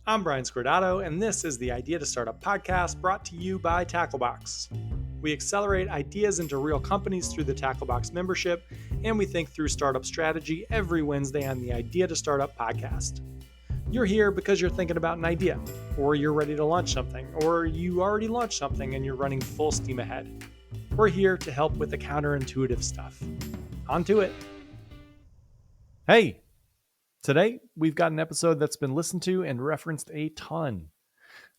I'm Brian Scordato, and this is the Idea to Startup podcast brought to you by Tacklebox. We accelerate ideas into real companies through the Tacklebox membership, and we think through startup strategy every Wednesday on the Idea to Startup podcast. You're here because you're thinking about an idea, or you're ready to launch something, or you already launched something and you're running full steam ahead. We're here to help with the counterintuitive stuff. On to it. Hey, today we've got an episode that's been listened to and referenced a ton.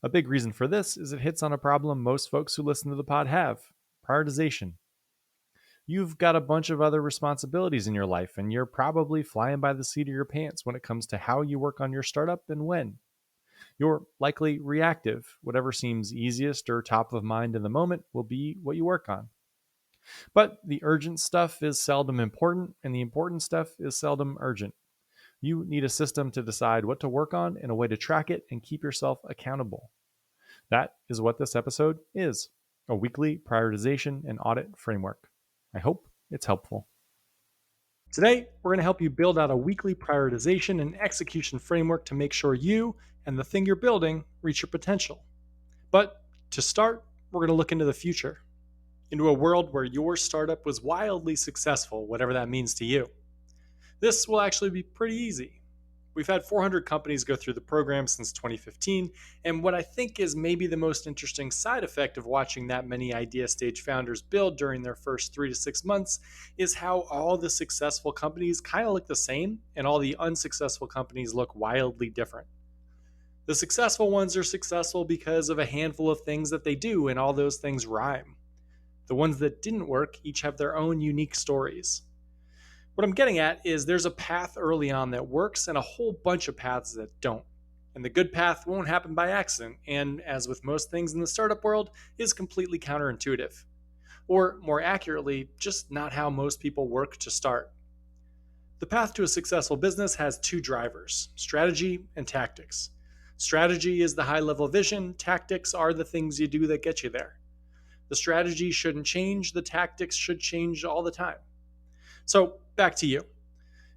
A big reason for this is it hits on a problem most folks who listen to the pod have: prioritization. You've got a bunch of other responsibilities in your life, and you're probably flying by the seat of your pants when it comes to how you work on your startup and when. You're likely reactive. Whatever seems easiest or top of mind in the moment will be what you work on. But the urgent stuff is seldom important, and the important stuff is seldom urgent. You need a system to decide what to work on and a way to track it and keep yourself accountable. That is what this episode is: a weekly prioritization and audit framework. I hope it's helpful. Today, we're going to help you build out a weekly prioritization and execution framework to make sure you and the thing you're building reach your potential. But to start, we're going to look into the future, into a world where your startup was wildly successful, whatever that means to you. This will actually be pretty easy. We've had 400 companies go through the program since 2015, and what I think is maybe the most interesting side effect of watching that many idea stage founders build during their first 3 to 6 months is how all the successful companies kind of look the same and all the unsuccessful companies look wildly different. The successful ones are successful because of a handful of things that they do, and all those things rhyme. The ones that didn't work each have their own unique stories. What I'm getting at is there's a path early on that works and a whole bunch of paths that don't. And the good path won't happen by accident, and as with most things in the startup world, is completely counterintuitive. Or more accurately, just not how most people work to start. The path to a successful business has two drivers: strategy and tactics. Strategy is the high level vision, tactics are the things you do that get you there. The strategy shouldn't change, the tactics should change all the time. So, back to you.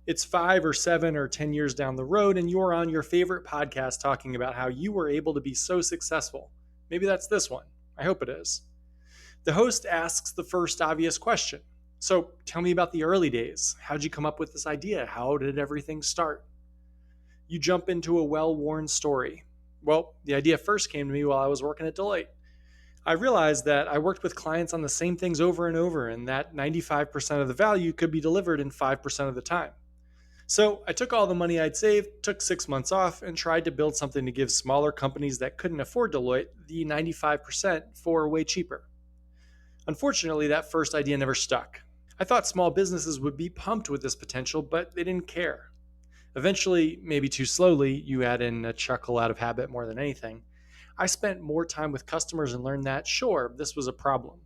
It's 5 or 7 or 10 years down the road, and you're on your favorite podcast talking about how you were able to be so successful. Maybe that's this one. I hope it is. The host asks the first obvious question. So, tell me about the early days. How'd you come up with this idea? How did everything start? You jump into a well-worn story. Well, the idea first came to me while I was working at Deloitte. I realized that I worked with clients on the same things over and over, and that 95% of the value could be delivered in 5% of the time. So I took all the money I'd saved, took 6 months off, and tried to build something to give smaller companies that couldn't afford Deloitte the 95% for way cheaper. Unfortunately, that first idea never stuck. I thought small businesses would be pumped with this potential, but they didn't care. Eventually, maybe too slowly, you add in a chuckle out of habit more than anything, I spent more time with customers and learned that, sure, this was a problem,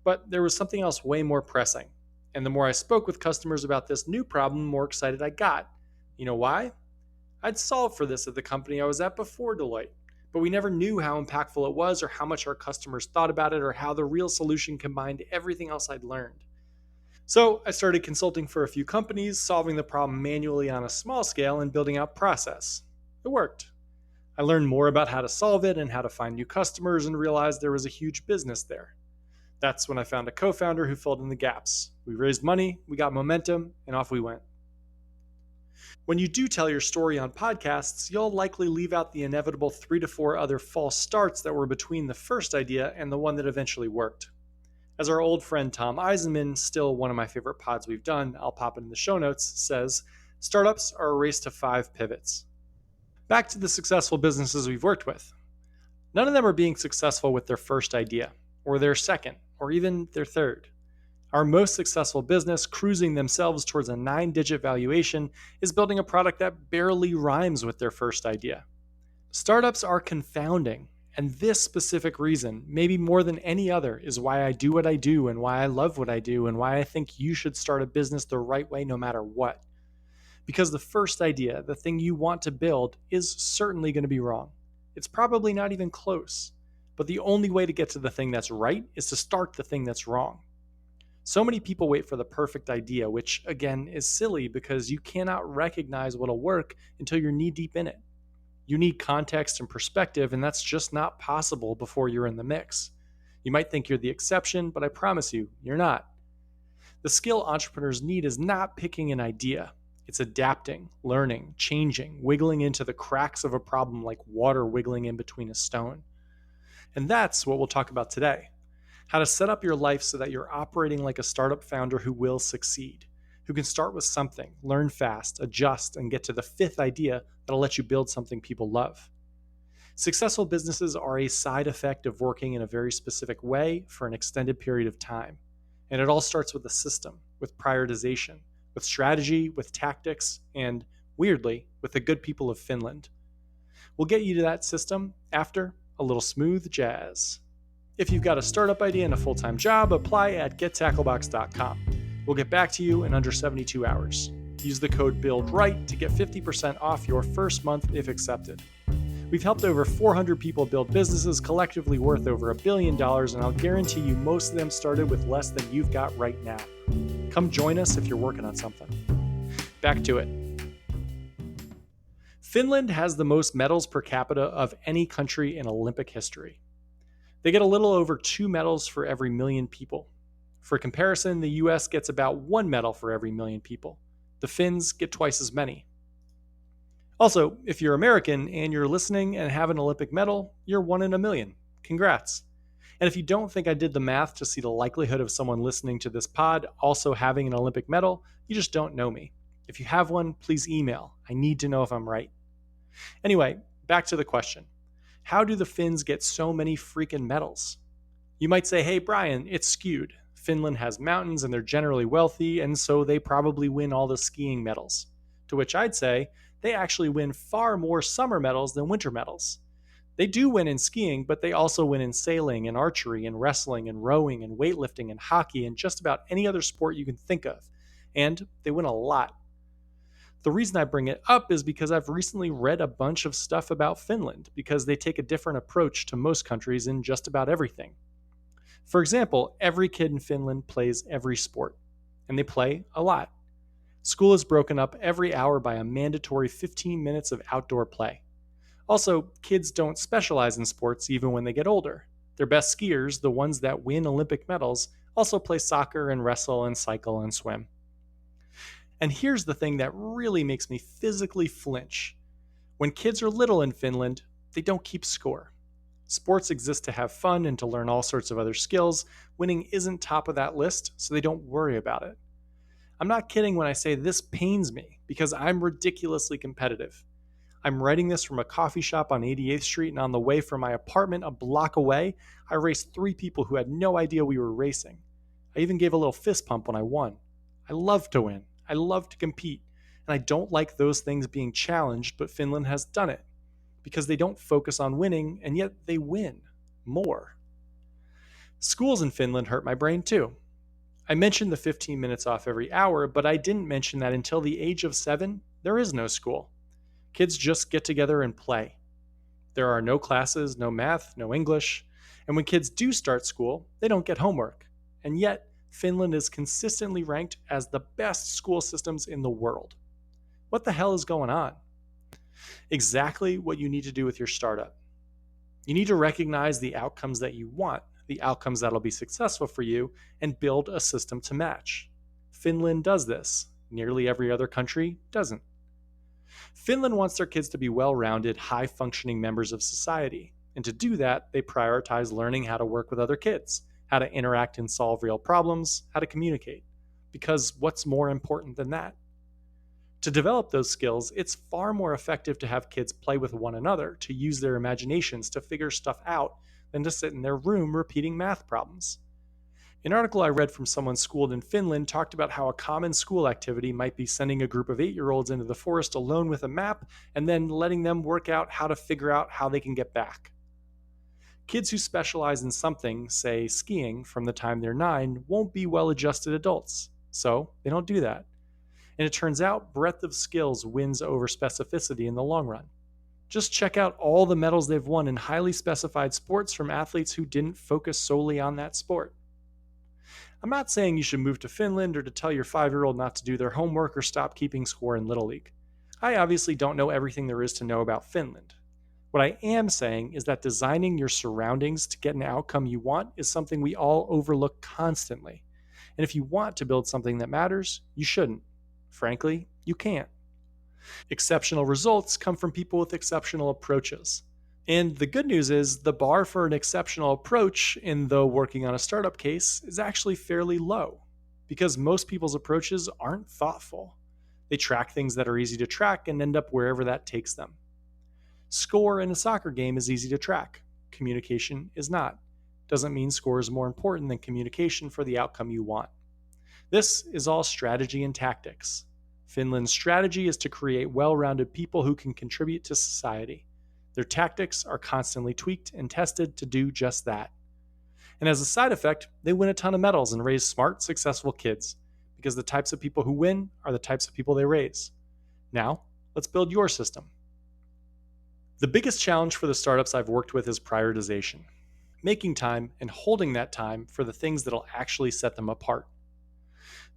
but there was something else way more pressing. And the more I spoke with customers about this new problem, the more excited I got. You know why? I'd solved for this at the company I was at before Deloitte, but we never knew how impactful it was or how much our customers thought about it or how the real solution combined everything else I'd learned. So I started consulting for a few companies, solving the problem manually on a small scale and building out process. It worked. I learned more about how to solve it and how to find new customers and realized there was a huge business there. That's when I found a co-founder who filled in the gaps. We raised money, we got momentum, and off we went. When you do tell your story on podcasts, you'll likely leave out the inevitable 3 to 4 other false starts that were between the first idea and the one that eventually worked. As our old friend Tom Eisenman, still one of my favorite pods we've done, I'll pop it in the show notes, says, startups are a race to 5 pivots. Back to the successful businesses we've worked with. None of them are being successful with their first idea, or their second, or even their third. Our most successful business, cruising themselves towards a 9-digit valuation, is building a product that barely rhymes with their first idea. Startups are confounding, and this specific reason, maybe more than any other, is why I do what I do and why I love what I do and why I think you should start a business the right way no matter what. Because the first idea, the thing you want to build, is certainly going to be wrong. It's probably not even close. But the only way to get to the thing that's right is to start the thing that's wrong. So many people wait for the perfect idea, which again is silly because you cannot recognize what'll work until you're knee deep in it. You need context and perspective, and that's just not possible before you're in the mix. You might think you're the exception, but I promise you, you're not. The skill entrepreneurs need is not picking an idea. It's adapting, learning, changing, wiggling into the cracks of a problem like water wiggling in between a stone. And that's what we'll talk about today. How to set up your life so that you're operating like a startup founder who will succeed, who can start with something, learn fast, adjust, and get to the fifth idea that'll let you build something people love. Successful businesses are a side effect of working in a very specific way for an extended period of time. And it all starts with a system, with prioritization, with strategy, with tactics, and, weirdly, with the good people of Finland. We'll get you to that system after a little smooth jazz. If you've got a startup idea and a full-time job, apply at gettacklebox.com. We'll get back to you in under 72 hours. Use the code BUILDRIGHT to get 50% off your first month if accepted. We've helped over 400 people build businesses collectively worth over $1 billion, and I'll guarantee you most of them started with less than you've got right now. Come join us if you're working on something. Back to it. Finland has the most medals per capita of any country in Olympic history. They get a little over 2 medals for every million people. For comparison, the US gets about 1 medal for every million people. The Finns get twice as many. Also, if you're American and you're listening and have an Olympic medal, you're 1 in a million. Congrats. And if you don't think I did the math to see the likelihood of someone listening to this pod also having an Olympic medal, you just don't know me. If you have one, please email. I need to know if I'm right. Anyway, back to the question. How do the Finns get so many freaking medals? You might say, hey, Brian, it's skewed. Finland has mountains and they're generally wealthy, and so they probably win all the skiing medals. To which I'd say, they actually win far more summer medals than winter medals. They do win in skiing, but they also win in sailing and archery and wrestling and rowing and weightlifting and hockey and just about any other sport you can think of. And they win a lot. The reason I bring it up is because I've recently read a bunch of stuff about Finland because they take a different approach to most countries in just about everything. For example, every kid in Finland plays every sport, and they play a lot. School is broken up every hour by a mandatory 15 minutes of outdoor play. Also, kids don't specialize in sports even when they get older. Their best skiers, the ones that win Olympic medals, also play soccer and wrestle and cycle and swim. And here's the thing that really makes me physically flinch. When kids are little in Finland, they don't keep score. Sports exist to have fun and to learn all sorts of other skills. Winning isn't top of that list, so they don't worry about it. I'm not kidding when I say this pains me, because I'm ridiculously competitive. I'm writing this from a coffee shop on 88th Street, and on the way from my apartment a block away, I raced 3 people who had no idea we were racing. I even gave a little fist pump when I won. I love to win. I love to compete. And I don't like those things being challenged, but Finland has done it. Because they don't focus on winning, and yet they win more. Schools in Finland hurt my brain too. I mentioned the 15 minutes off every hour, but I didn't mention that until the age of 7, there is no school. Kids just get together and play. There are no classes, no math, no English, and when kids do start school, they don't get homework. And yet, Finland is consistently ranked as the best school systems in the world. What the hell is going on? Exactly what you need to do with your startup. You need to recognize the outcomes that you want, the outcomes that'll be successful for you, and build a system to match. Finland does this. Nearly every other country doesn't. Finland wants their kids to be well-rounded, high-functioning members of society. And to do that, they prioritize learning how to work with other kids, how to interact and solve real problems, how to communicate. Because what's more important than that? To develop those skills, it's far more effective to have kids play with one another, to use their imaginations to figure stuff out, than to sit in their room repeating math problems. An article I read from someone schooled in Finland talked about how a common school activity might be sending a group of 8-year-olds into the forest alone with a map and then letting them work out how to figure out how they can get back. Kids who specialize in something, say skiing, from the time they're 9 won't be well-adjusted adults, so they don't do that. And it turns out breadth of skills wins over specificity in the long run. Just check out all the medals they've won in highly specified sports from athletes who didn't focus solely on that sport. I'm not saying you should move to Finland or to tell your 5-year-old not to do their homework or stop keeping score in Little League. I obviously don't know everything there is to know about Finland. What I am saying is that designing your surroundings to get an outcome you want is something we all overlook constantly. And if you want to build something that matters, you shouldn't. Frankly, you can't. Exceptional results come from people with exceptional approaches. And the good news is the bar for an exceptional approach in the working on a startup case is actually fairly low because most people's approaches aren't thoughtful. They track things that are easy to track and end up wherever that takes them. Score in a soccer game is easy to track. Communication is not. Doesn't mean score is more important than communication for the outcome you want. This is all strategy and tactics. Finland's strategy is to create well-rounded people who can contribute to society. Their tactics are constantly tweaked and tested to do just that. And as a side effect, they win a ton of medals and raise smart, successful kids, because the types of people who win are the types of people they raise. Now, let's build your system. The biggest challenge for the startups I've worked with is prioritization, making time and holding that time for the things that'll actually set them apart.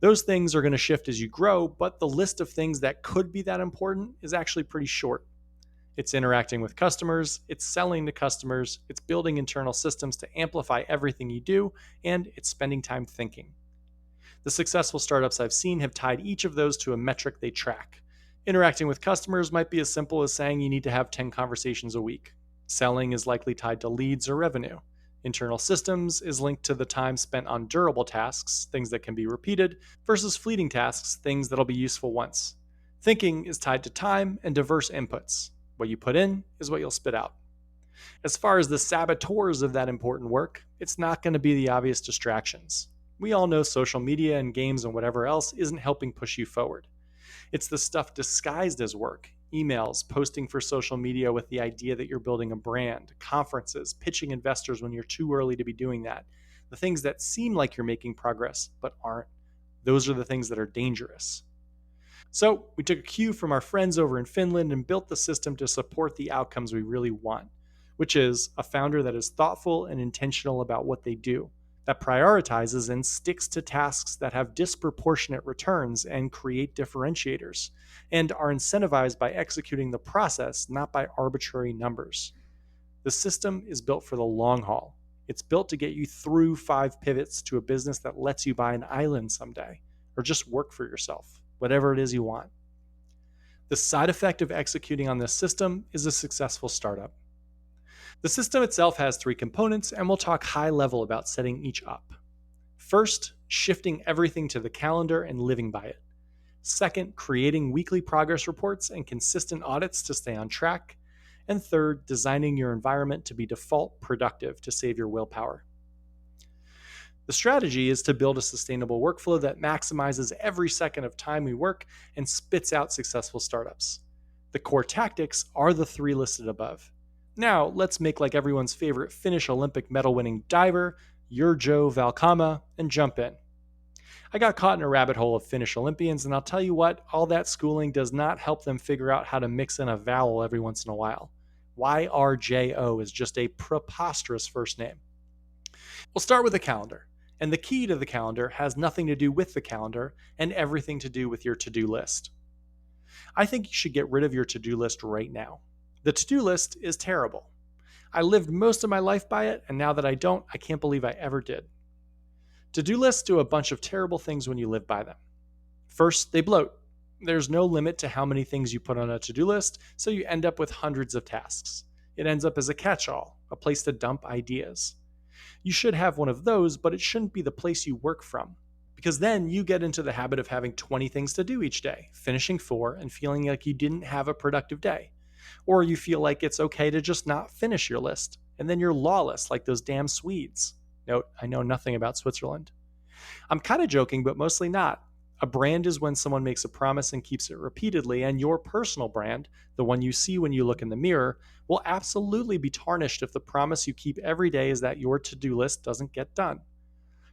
Those things are going to shift as you grow, but the list of things that could be that important is actually pretty short. It's interacting with customers, it's selling to customers, it's building internal systems to amplify everything you do, and it's spending time thinking. The successful startups I've seen have tied each of those to a metric they track. Interacting with customers might be as simple as saying you need to have 10 conversations a week. Selling is likely tied to leads or revenue. Internal systems is linked to the time spent on durable tasks, things that can be repeated, versus fleeting tasks, things that'll be useful once. Thinking is tied to time and diverse inputs. What you put in is what you'll spit out. As far as the saboteurs of that important work, it's not going to be the obvious distractions. We all know social media and games and whatever else isn't helping push you forward. It's the stuff disguised as work, emails, posting for social media with the idea that you're building a brand, conferences, pitching investors when you're too early to be doing that. The things that seem like you're making progress but aren't. Those are the things that are dangerous. So we took a cue from our friends over in Finland and built the system to support the outcomes we really want, which is a founder that is thoughtful and intentional about what they do, that prioritizes and sticks to tasks that have disproportionate returns and create differentiators, and are incentivized by executing the process, not by arbitrary numbers. The system is built for the long haul. It's built to get you through 5 pivots to a business that lets you buy an island someday, or just work for yourself, whatever it is you want. The side effect of executing on this system is a successful startup. The system itself has 3 components, and we'll talk high level about setting each up. First, shifting everything to the calendar and living by it. Second, creating weekly progress reports and consistent audits to stay on track. And third, designing your environment to be default productive to save your willpower. The strategy is to build a sustainable workflow that maximizes every second of time we work and spits out successful startups. The core tactics are the 3 listed above. Now, let's make like everyone's favorite Finnish Olympic medal-winning diver, Urjo Valkama, and jump in. I got caught in a rabbit hole of Finnish Olympians, and I'll tell you what, all that schooling does not help them figure out how to mix in a vowel every once in a while. YRJO is just a preposterous first name. We'll start with the calendar, and the key to the calendar has nothing to do with the calendar and everything to do with your to-do list. I think you should get rid of your to-do list right now. The to-do list is terrible. I lived most of my life by it, and now that I don't, I can't believe I ever did. To-do lists do a bunch of terrible things when you live by them. First, they bloat. There's no limit to how many things you put on a to-do list, so you end up with hundreds of tasks. It ends up as a catch-all, a place to dump ideas. You should have one of those, but it shouldn't be the place you work from, because then you get into the habit of having 20 things to do each day, finishing 4 and feeling like you didn't have a productive day. Or you feel like it's okay to just not finish your list, and then you're lawless like those damn Swedes. Note, I know nothing about Switzerland. I'm kind of joking, but mostly not. A brand is when someone makes a promise and keeps it repeatedly, and your personal brand, the one you see when you look in the mirror, will absolutely be tarnished if the promise you keep every day is that your to-do list doesn't get done.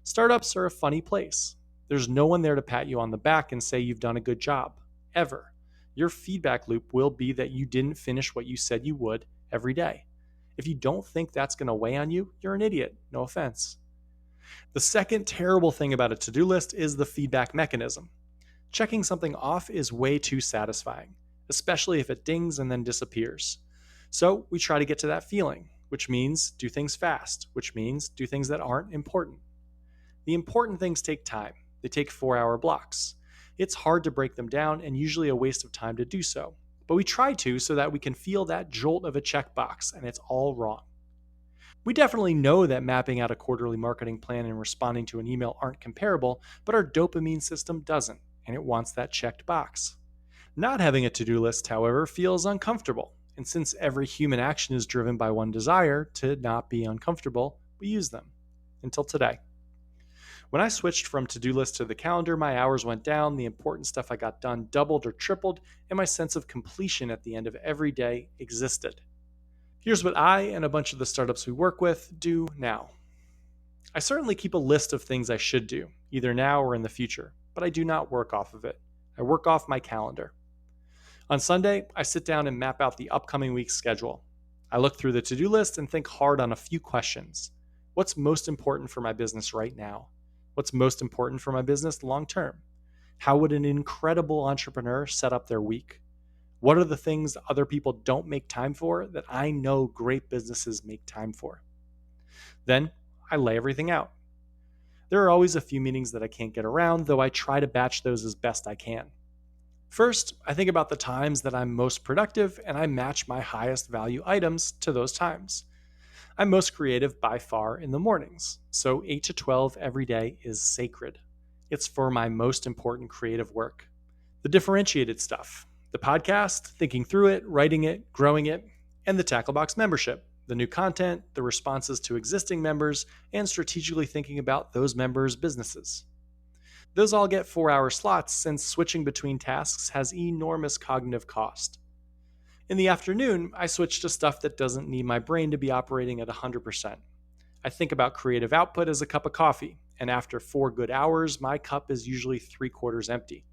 Startups are a funny place. There's no one there to pat you on the back and say you've done a good job, ever. Your feedback loop will be that you didn't finish what you said you would every day. If you don't think that's going to weigh on you, you're an idiot. No offense. The second terrible thing about a to-do list is the feedback mechanism. Checking something off is way too satisfying, especially if it dings and then disappears. So we try to get to that feeling, which means do things fast, which means do things that aren't important. The important things take time. They take 4-hour blocks. It's hard to break them down and usually a waste of time to do so. But we try to so that we can feel that jolt of a checkbox, and it's all wrong. We definitely know that mapping out a quarterly marketing plan and responding to an email aren't comparable, but our dopamine system doesn't, and it wants that checked box. Not having a to do list, however, feels uncomfortable, and since every human action is driven by one desire to not be uncomfortable, we use them. Until today. When I switched from to do list to the calendar, my hours went down, the important stuff I got done doubled or tripled, and my sense of completion at the end of every day existed. Here's what I and a bunch of the startups we work with do now. I certainly keep a list of things I should do, either now or in the future, but I do not work off of it. I work off my calendar. On Sunday, I sit down and map out the upcoming week's schedule. I look through the to do list and think hard on a few questions. What's most important for my business right now? What's most important for my business long term? How would an incredible entrepreneur set up their week? What are the things other people don't make time for that I know great businesses make time for? Then I lay everything out. There are always a few meetings that I can't get around, though I try to batch those as best I can. First, I think about the times that I'm most productive and I match my highest value items to those times. I'm most creative by far in the mornings, so 8 to 12 every day is sacred. It's for my most important creative work. The differentiated stuff, the podcast, thinking through it, writing it, growing it, and the Tacklebox membership, the new content, the responses to existing members, and strategically thinking about those members' businesses. Those all get 4-hour slots since switching between tasks has enormous cognitive cost. In the afternoon, I switch to stuff that doesn't need my brain to be operating at 100%. I think about creative output as a cup of coffee, and after 4 good hours, my cup is usually 3/4 empty.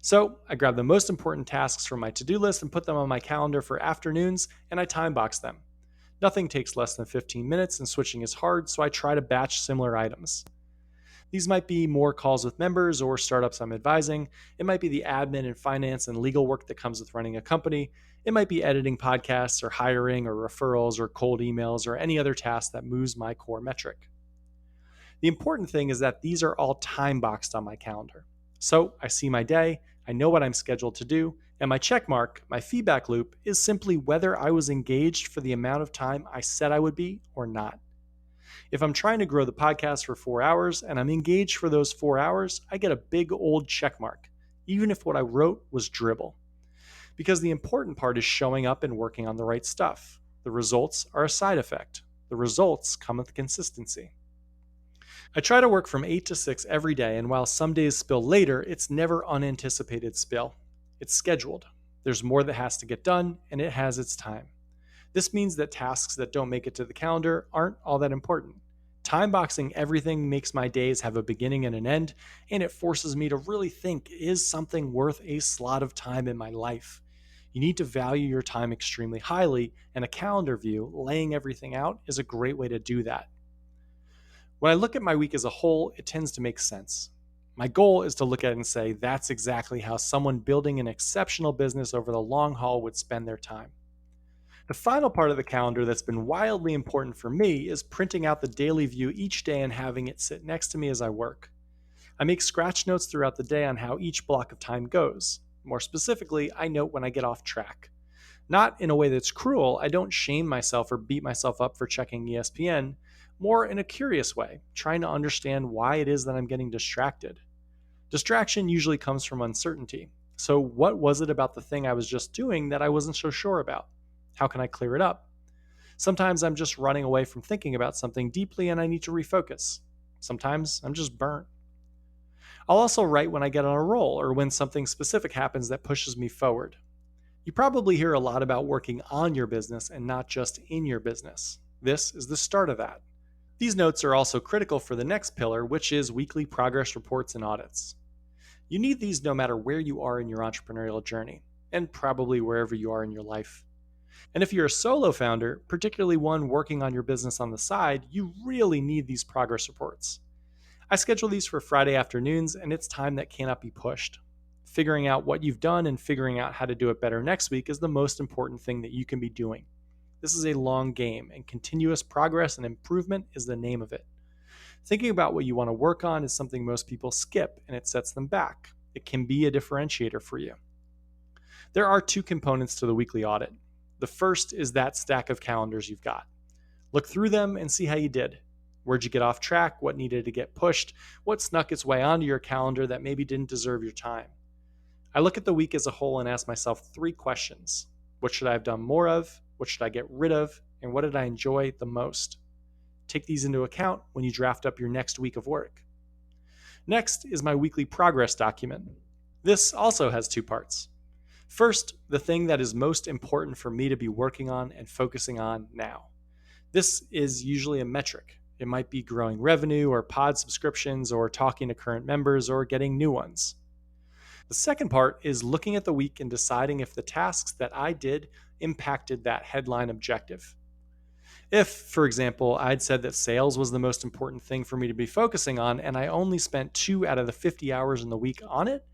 So I grab the most important tasks from my to-do list and put them on my calendar for afternoons, and I time box them. Nothing takes less than 15 minutes, and switching is hard, so I try to batch similar items. These might be more calls with members or startups I'm advising. It might be the admin and finance and legal work that comes with running a company. It might be editing podcasts or hiring or referrals or cold emails or any other task that moves my core metric. The important thing is that these are all time boxed on my calendar. So I see my day, I know what I'm scheduled to do, and my check mark, my feedback loop, is simply whether I was engaged for the amount of time I said I would be or not. If I'm trying to grow the podcast for 4 hours and I'm engaged for those 4 hours, I get a big old check mark, even if what I wrote was dribble. Because the important part is showing up and working on the right stuff. The results are a side effect. The results come with consistency. I try to work from 8 to 6 every day, and while some days spill later, it's never unanticipated spill. It's scheduled. There's more that has to get done, and it has its time. This means that tasks that don't make it to the calendar aren't all that important. Time boxing everything makes my days have a beginning and an end, and it forces me to really think, is something worth a slot of time in my life? You need to value your time extremely highly, and a calendar view, laying everything out, is a great way to do that. When I look at my week as a whole, it tends to make sense. My goal is to look at it and say, that's exactly how someone building an exceptional business over the long haul would spend their time. The final part of the calendar that's been wildly important for me is printing out the daily view each day and having it sit next to me as I work. I make scratch notes throughout the day on how each block of time goes. More specifically, I note when I get off track. Not in a way that's cruel, I don't shame myself or beat myself up for checking ESPN, more in a curious way, trying to understand why it is that I'm getting distracted. Distraction usually comes from uncertainty. So what was it about the thing I was just doing that I wasn't so sure about? How can I clear it up? Sometimes I'm just running away from thinking about something deeply and I need to refocus. Sometimes I'm just burnt. I'll also write when I get on a roll or when something specific happens that pushes me forward. You probably hear a lot about working on your business and not just in your business. This is the start of that. These notes are also critical for the next pillar, which is weekly progress reports and audits. You need these no matter where you are in your entrepreneurial journey, and probably wherever you are in your life. And if you're a solo founder, particularly one working on your business on the side, you really need these progress reports. I schedule these for Friday afternoons, and it's time that cannot be pushed. Figuring out what you've done and figuring out how to do it better next week is the most important thing that you can be doing. This is a long game, and continuous progress and improvement is the name of it. Thinking about what you want to work on is something most people skip, and it sets them back. It can be a differentiator for you. There are two components to the weekly audit. The first is that stack of calendars you've got. Look through them and see how you did. Where'd you get off track? What needed to get pushed? What snuck its way onto your calendar that maybe didn't deserve your time? I look at the week as a whole and ask myself three questions. What should I have done more of? What should I get rid of? And what did I enjoy the most? Take these into account when you draft up your next week of work. Next is my weekly progress document. This also has two parts. First, the thing that is most important for me to be working on and focusing on now. This is usually a metric. It might be growing revenue or pod subscriptions or talking to current members or getting new ones. The second part is looking at the week and deciding if the tasks that I did impacted that headline objective. If, for example, I'd said that sales was the most important thing for me to be focusing on and I only spent 2 out of the 50 hours in the week on it,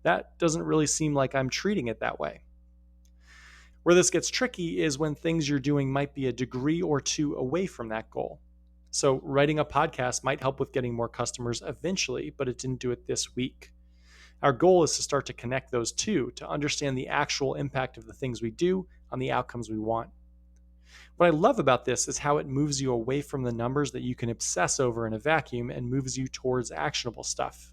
that doesn't really seem like I'm treating it that way. Where this gets tricky is when things you're doing might be a degree or two away from that goal. So, writing a podcast might help with getting more customers eventually, but it didn't do it this week. Our goal is to start to connect those two to understand the actual impact of the things we do on the outcomes we want. What I love about this is how it moves you away from the numbers that you can obsess over in a vacuum and moves you towards actionable stuff.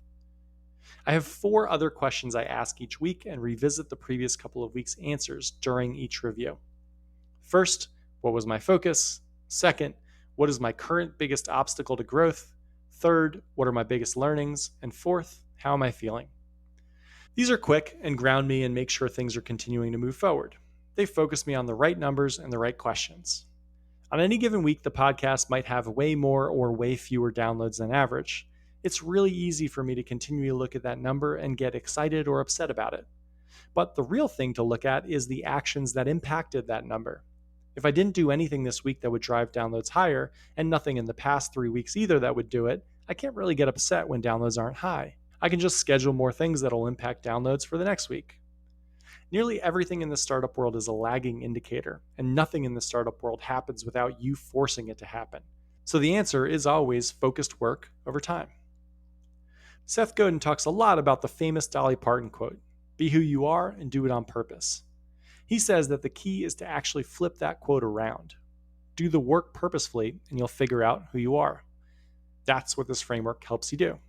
I have 4 other questions I ask each week and revisit the previous couple of weeks' answers during each review. First, what was my focus? Second, what is my current biggest obstacle to growth? Third, what are my biggest learnings? And fourth, how am I feeling? These are quick and ground me and make sure things are continuing to move forward. They focus me on the right numbers and the right questions. On any given week, the podcast might have way more or way fewer downloads than average. It's really easy for me to continue to look at that number and get excited or upset about it. But the real thing to look at is the actions that impacted that number. If I didn't do anything this week that would drive downloads higher, and nothing in the past 3 weeks either that would do it, I can't really get upset when downloads aren't high. I can just schedule more things that'll impact downloads for the next week. Nearly everything in the startup world is a lagging indicator, and nothing in the startup world happens without you forcing it to happen. So the answer is always focused work over time. Seth Godin talks a lot about the famous Dolly Parton quote, "Be who you are and do it on purpose." He says that the key is to actually flip that quote around. Do the work purposefully and you'll figure out who you are. That's what this framework helps you do.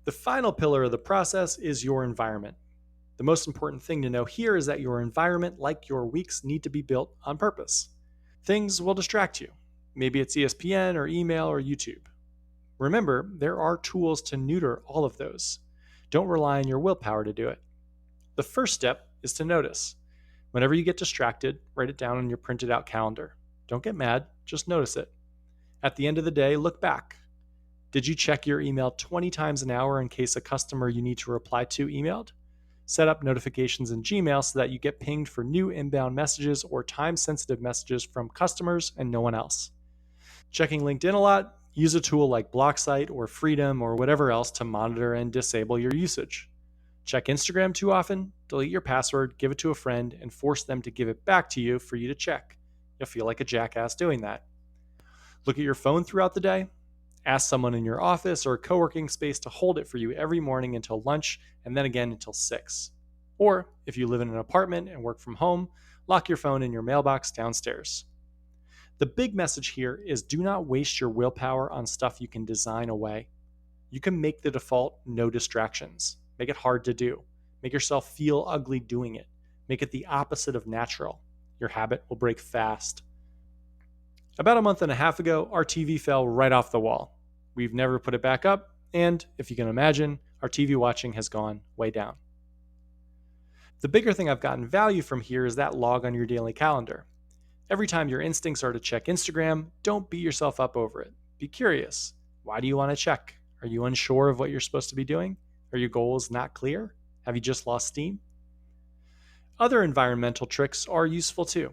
The final pillar of the process is your environment. The most important thing to know here is that your environment, like your weeks, need to be built on purpose. Things will distract you. Maybe it's ESPN or email or YouTube. Remember, there are tools to neuter all of those. Don't rely on your willpower to do it. The first step is to notice. Whenever you get distracted, write it down on your printed out calendar. Don't get mad, just notice it. At the end of the day, look back. Did you check your email 20 times an hour in case a customer you need to reply to emailed? Set up notifications in Gmail so that you get pinged for new inbound messages or time-sensitive messages from customers and no one else. Checking LinkedIn a lot? Use a tool like Blocksite or Freedom or whatever else to monitor and disable your usage. Check Instagram too often? Delete your password, give it to a friend, and force them to give it back to you for you to check. You'll feel like a jackass doing that. Look at your phone throughout the day? Ask someone in your office or co-working space to hold it for you every morning until lunch and then again until 6. Or, if you live in an apartment and work from home, lock your phone in your mailbox downstairs. The big message here is do not waste your willpower on stuff you can design away. You can make the default no distractions. Make it hard to do. Make yourself feel ugly doing it. Make it the opposite of natural. Your habit will break fast. About a month and a half ago, our TV fell right off the wall. We've never put it back up, and if you can imagine, our TV watching has gone way down. The bigger thing I've gotten value from here is that log on your daily calendar. Every time your instincts are to check Instagram, don't beat yourself up over it. Be curious. Why do you want to check? Are you unsure of what you're supposed to be doing? Are your goals not clear? Have you just lost steam? Other environmental tricks are useful too.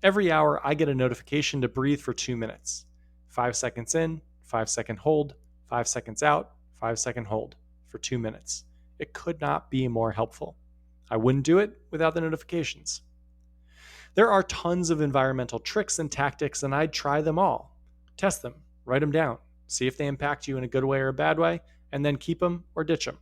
Every hour, I get a notification to breathe for 2 minutes. 5 seconds in, 5-second hold, 5 seconds out, 5-second hold for 2 minutes. It could not be more helpful. I wouldn't do it without the notifications. There are tons of environmental tricks and tactics, and I'd try them all. Test them, write them down, see if they impact you in a good way or a bad way, and then keep them or ditch them.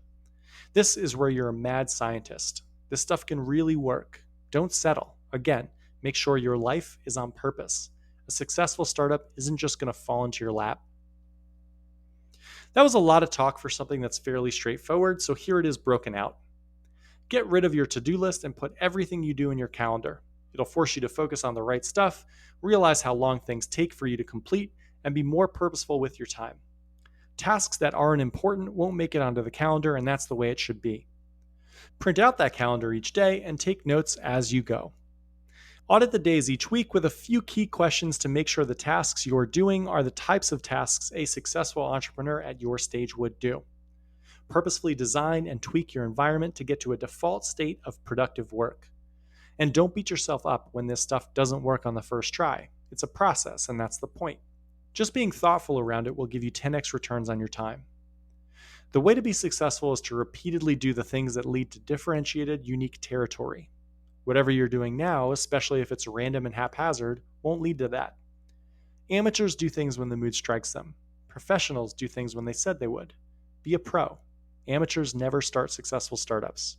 This is where you're a mad scientist. This stuff can really work. Don't settle. Again, make sure your life is on purpose. A successful startup isn't just going to fall into your lap. That was a lot of talk for something that's fairly straightforward, so here it is broken out. Get rid of your to-do list and put everything you do in your calendar. It'll force you to focus on the right stuff, realize how long things take for you to complete, and be more purposeful with your time. Tasks that aren't important won't make it onto the calendar, and that's the way it should be. Print out that calendar each day and take notes as you go. Audit the days each week with a few key questions to make sure the tasks you're doing are the types of tasks a successful entrepreneur at your stage would do. Purposefully design and tweak your environment to get to a default state of productive work. And don't beat yourself up when this stuff doesn't work on the first try. It's a process, and that's the point. Just being thoughtful around it will give you 10x returns on your time. The way to be successful is to repeatedly do the things that lead to differentiated, unique territory. Whatever you're doing now, especially if it's random and haphazard, won't lead to that. Amateurs do things when the mood strikes them. Professionals do things when they said they would. Be a pro. Amateurs never start successful startups.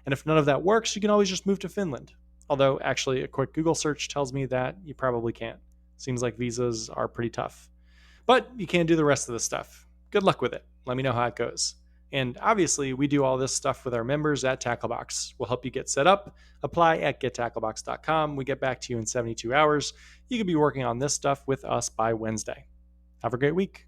And if none of that works, you can always just move to Finland. Although, actually, a quick Google search tells me that you probably can't. Seems like visas are pretty tough. But you can do the rest of the stuff. Good luck with it. Let me know how it goes. And obviously, we do all this stuff with our members at Tacklebox. We'll help you get set up. Apply at gettacklebox.com. We get back to you in 72 hours. You could be working on this stuff with us by Wednesday. Have a great week.